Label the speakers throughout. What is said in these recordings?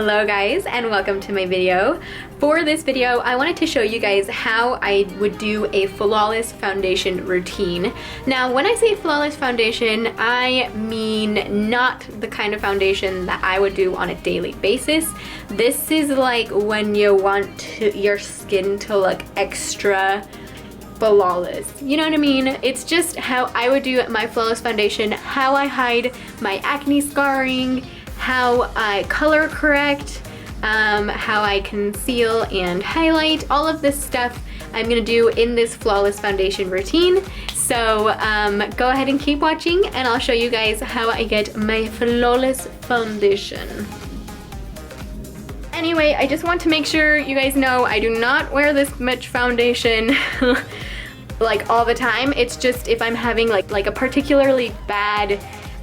Speaker 1: Hello guys, and welcome to my video. For this video, I wanted to show you guys how I would do a flawless foundation routine. Now, when I say flawless foundation, I mean not the kind of foundation that I would do on a daily basis. This is like when you want your skin to look extra flawless. You know what I mean? It's just how I would do my flawless foundation, how I hide my acne scarring, how I color correct, how I conceal and highlight. All of this stuff I'm gonna do in this flawless foundation routine. So go ahead and keep watching and I'll show you guys how I get my flawless foundation. Anyway, I just want to make sure you guys know I do not wear this much foundation like all the time. It's just if I'm having like a particularly bad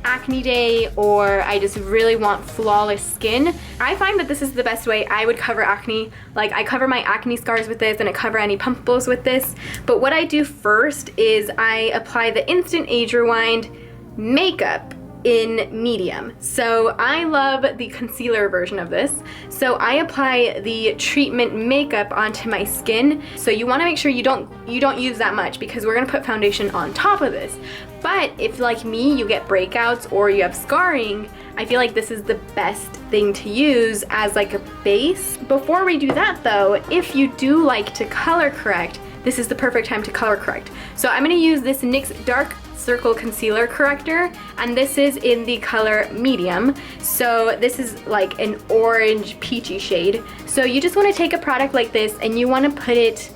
Speaker 1: acne day or I just really want flawless skin. I find that this is the best way I would cover acne. Like, I cover my acne scars with this and I cover any pimples with this. But what I do first is I apply the Instant Age Rewind makeup in medium. So I love the concealer version of this. So I apply the treatment makeup onto my skin. So you want to make sure you don't use that much because we're gonna put foundation on top of this. But if, like me, you get breakouts or you have scarring, I feel like this is the best thing to use as like a base. Before we do that though, if you do like to color correct, this is the perfect time to color correct. So I'm gonna use this NYX Dark Circle Concealer Corrector, and this is in the color medium. So this is like an orange peachy shade. So you just want to take a product like this and you want to put it,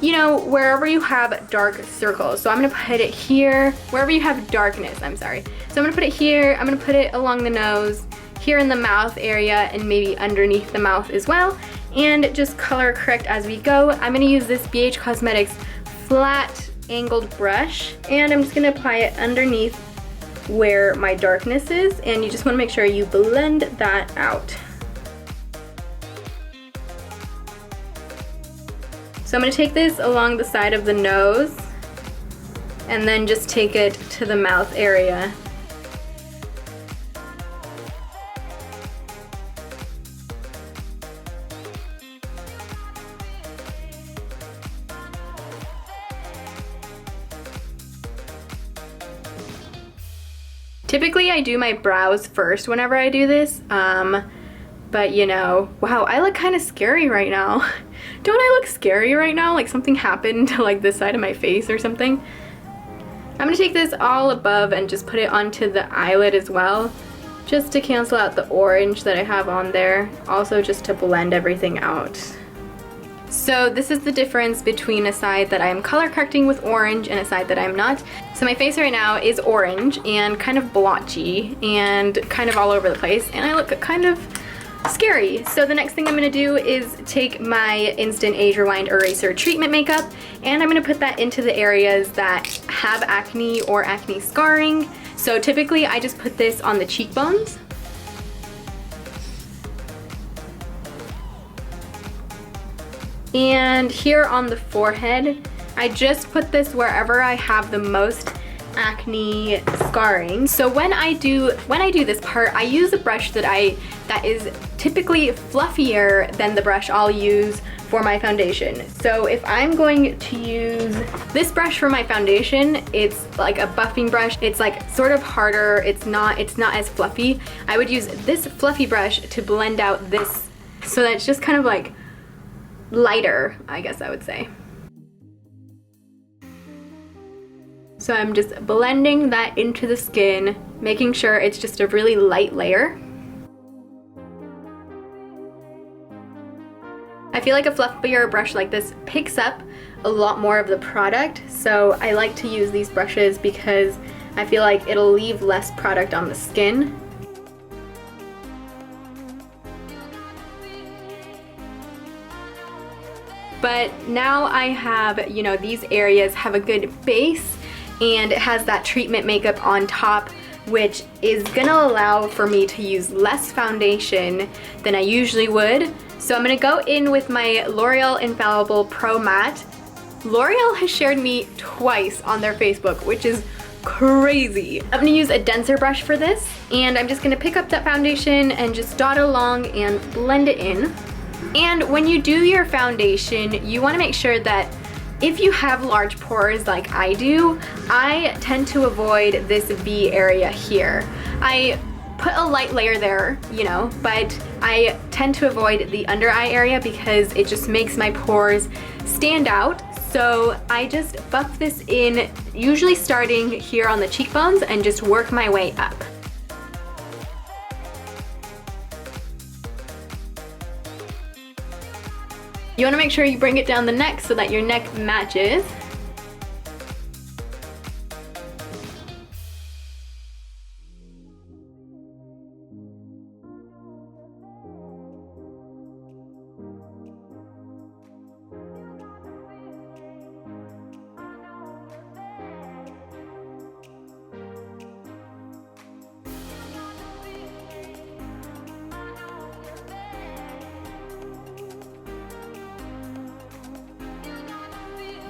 Speaker 1: you know, wherever you have dark circles. So I'm going to put it here, wherever you have darkness, I'm sorry. So I'm going to put it here, I'm going to put it along the nose, here in the mouth area, and maybe underneath the mouth as well. And just color correct as we go. I'm going to use this BH Cosmetics flat angled brush, and I'm just gonna apply it underneath where my darkness is, and you just want to make sure you blend that out. So I'm gonna take this along the side of the nose and then just take it to the mouth area. Typically I do my brows first whenever I do this, but you know, wow, I look kind of scary right now. Don't I look scary right now? Like something happened to like this side of my face or something. I'm gonna take this all above and just put it onto the eyelid as well, just to cancel out the orange that I have on there, also just to blend everything out. So this is the difference between a side that I am color correcting with orange and a side that I'm not. So my face right now is orange and kind of blotchy and kind of all over the place, and I look kind of scary. So the next thing I'm gonna do is take my Instant Age Rewind Eraser Treatment Makeup, and I'm gonna put that into the areas that have acne or acne scarring. So typically I just put this on the cheekbones. And here on the forehead, I just put this wherever I have the most acne scarring. So when I do this part, I use a brush that is typically fluffier than the brush I'll use for my foundation. So if I'm going to use this brush for my foundation, it's like a buffing brush. It's like sort of harder. It's not as fluffy. I would use this fluffy brush to blend out this, so that it's just kind of like lighter, I guess I would say. So I'm just blending that into the skin, making sure it's just a really light layer. I feel like a fluffier brush like this picks up a lot more of the product, so I like to use these brushes because I feel like it'll leave less product on the skin. But now I have, you know, these areas have a good base and it has that treatment makeup on top, which is gonna allow for me to use less foundation than I usually would. So I'm gonna go in with my L'Oreal Infallible Pro Matte. L'Oreal has shared me twice on their Facebook, which is crazy. I'm gonna use a denser brush for this, and I'm just gonna pick up that foundation and just dot it along and blend it in. And when you do your foundation, you wanna make sure that if you have large pores like I do, I tend to avoid this V area here. I put a light layer there, you know, but I tend to avoid the under eye area because it just makes my pores stand out. So I just buff this in, usually starting here on the cheekbones, and just work my way up. You want to make sure you bring it down the neck so that your neck matches.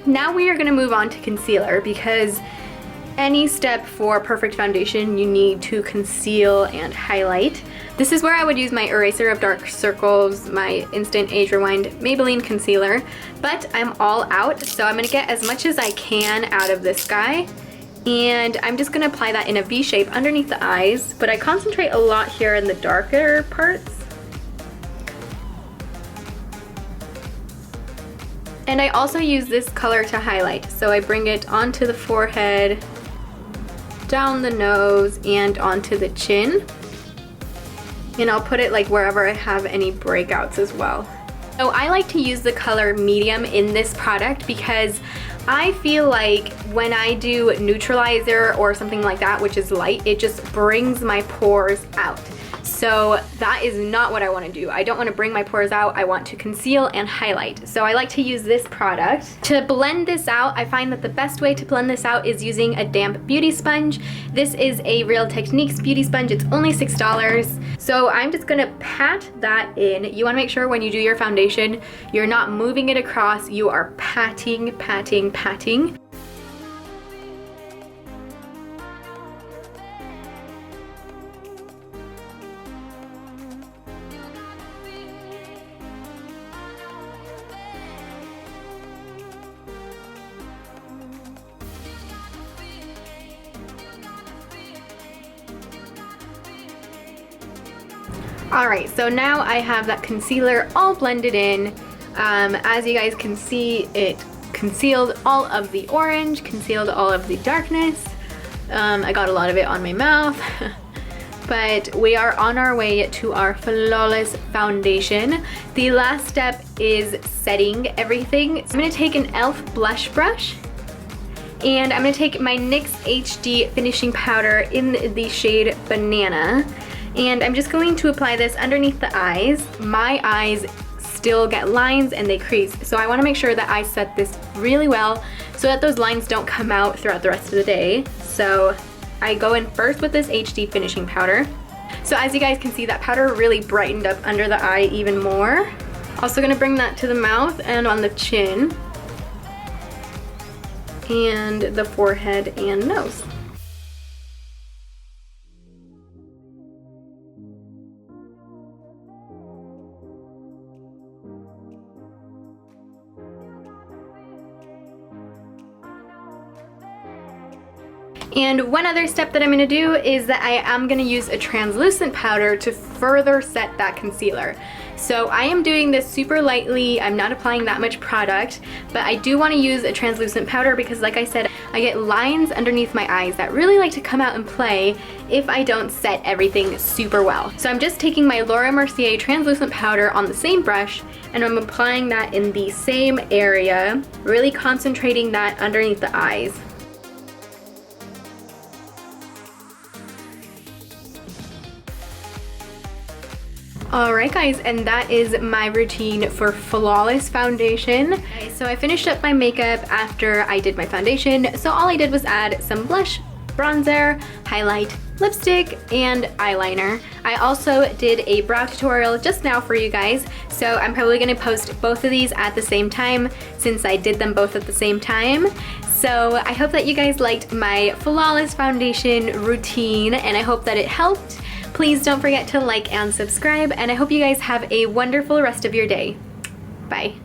Speaker 1: Now we are going to move on to concealer, because any step for perfect foundation, you need to conceal and highlight. This is where I would use my Eraser of Dark Circles, my Instant Age Rewind Maybelline concealer, but I'm all out, so I'm going to get as much as I can out of this guy, and I'm just going to apply that in a V shape underneath the eyes, but I concentrate a lot here in the darker parts. And I also use this color to highlight, so I bring it onto the forehead, down the nose, and onto the chin. And I'll put it like wherever I have any breakouts as well. So I like to use the color medium in this product because I feel like when I do neutralizer or something like that, which is light, it just brings my pores out. So that is not what I want to do. I don't want to bring my pores out. I want to conceal and highlight. So I like to use this product. To blend this out, I find that the best way to blend this out is using a damp beauty sponge. This is a Real Techniques beauty sponge. It's only $6. So I'm just gonna pat that in. You wanna make sure when you do your foundation, you're not moving it across, you are patting, patting, patting. Alright, so now I have that concealer all blended in. As you guys can see, it concealed all of the orange, concealed all of the darkness. I got a lot of it on my mouth. But we are on our way to our flawless foundation. The last step is setting everything. So I'm going to take an e.l.f. blush brush, and I'm going to take my NYX HD finishing powder in the shade Banana. And I'm just going to apply this underneath the eyes. My eyes still get lines and they crease, so I want to make sure that I set this really well so that those lines don't come out throughout the rest of the day. So I go in first with this HD finishing powder. So as you guys can see, that powder really brightened up under the eye even more. Also going to bring that to the mouth and on the chin and the forehead and nose. And one other step that I'm going to do is that I am going to use a translucent powder to further set that concealer. So I am doing this super lightly, I'm not applying that much product, but I do want to use a translucent powder because, like I said, I get lines underneath my eyes that really like to come out and play if I don't set everything super well. So I'm just taking my Laura Mercier translucent powder on the same brush, and I'm applying that in the same area, really concentrating that underneath the eyes. Alright guys, and that is my routine for flawless foundation. Okay, so I finished up my makeup after I did my foundation, so all I did was add some blush, bronzer, highlight, lipstick, and eyeliner. I also did a brow tutorial just now for you guys, so I'm probably going to post both of these at the same time since I did them both at the same time. So I hope that you guys liked my flawless foundation routine, and I hope that it helped. Please don't forget to like and subscribe, and I hope you guys have a wonderful rest of your day. Bye.